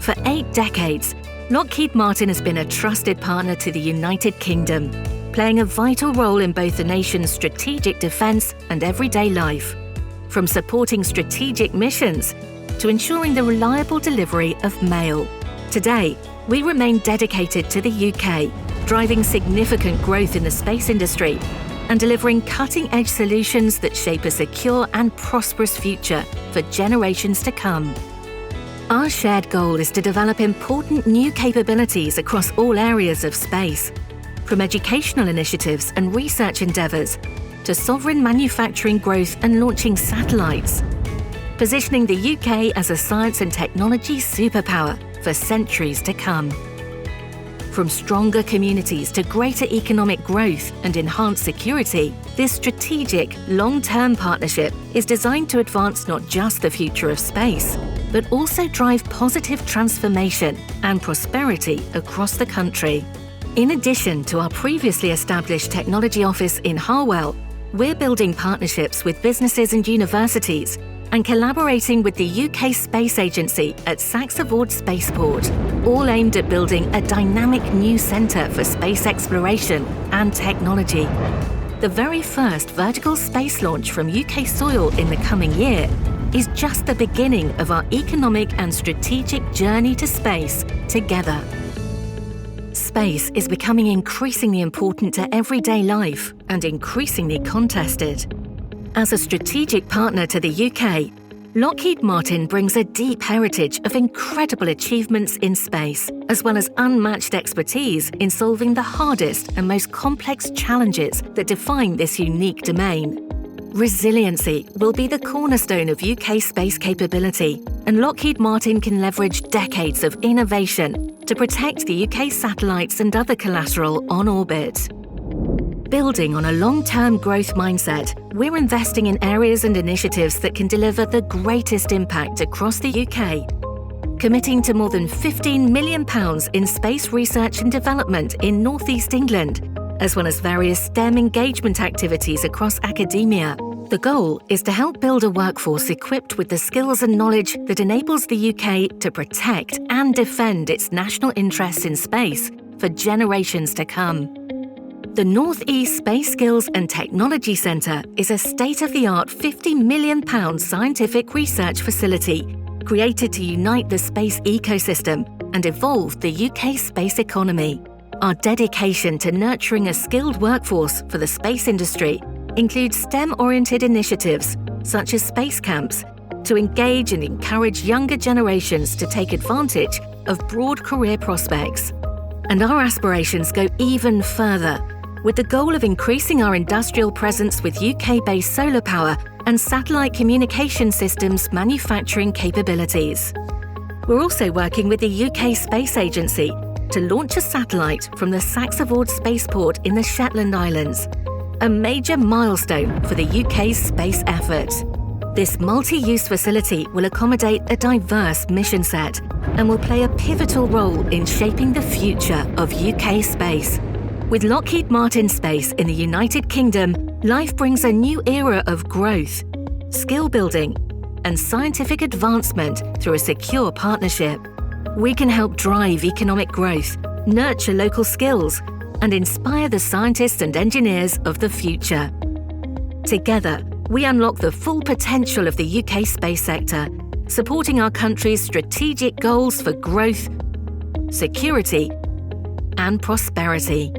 For 8 decades, Lockheed Martin has been a trusted partner to the United Kingdom, playing a vital role in both the nation's strategic defense and everyday life. From supporting strategic missions to ensuring the reliable delivery of mail. Today, we remain dedicated to the UK, driving significant growth in the space industry and delivering cutting-edge solutions that shape a secure and prosperous future for generations to come. Our shared goal is to develop important new capabilities across all areas of space, from educational initiatives and research endeavours to sovereign manufacturing growth and launching satellites, positioning the UK as a science and technology superpower for centuries to come. From stronger communities to greater economic growth and enhanced security, this strategic, long-term partnership is designed to advance not just the future of space, but also drive positive transformation and prosperity across the country. In addition to our previously established technology office in Harwell, we're building partnerships with businesses and universities and collaborating with the UK Space Agency at Saxe-Ford Spaceport, all aimed at building a dynamic new centre for space exploration and technology. The very first vertical space launch from UK soil in the coming year is just the beginning of our economic and strategic journey to space together. Space is becoming increasingly important to everyday life and increasingly contested. As a strategic partner to the UK, Lockheed Martin brings a deep heritage of incredible achievements in space, as well as unmatched expertise in solving the hardest and most complex challenges that define this unique domain. Resiliency will be the cornerstone of UK space capability, and Lockheed Martin can leverage decades of innovation to protect the UK satellites and other collateral on orbit. Building on a long-term growth mindset, we're investing in areas and initiatives that can deliver the greatest impact across the UK, committing to more than £15 million in space research and development in North East England, as well as various STEM engagement activities across academia. The goal is to help build a workforce equipped with the skills and knowledge that enables the UK to protect and defend its national interests in space for generations to come. The North East Space Skills and Technology Centre is a state-of-the-art £50 million scientific research facility created to unite the space ecosystem and evolve the UK space economy. Our dedication to nurturing a skilled workforce for the space industry includes STEM-oriented initiatives such as space camps to engage and encourage younger generations to take advantage of broad career prospects. And our aspirations go even further, with the goal of increasing our industrial presence with UK-based solar power and satellite communication systems manufacturing capabilities. We're also working with the UK Space Agency to launch a satellite from the Saxe-Ford Spaceport in the Shetland Islands, a major milestone for the UK's space effort. This multi-use facility will accommodate a diverse mission set and will play a pivotal role in shaping the future of UK space. With Lockheed Martin Space in the United Kingdom, life brings a new era of growth, skill building, and scientific advancement through a secure partnership. We can help drive economic growth, nurture local skills, and inspire the scientists and engineers of the future. Together, we unlock the full potential of the UK space sector, supporting our country's strategic goals for growth, security, and prosperity.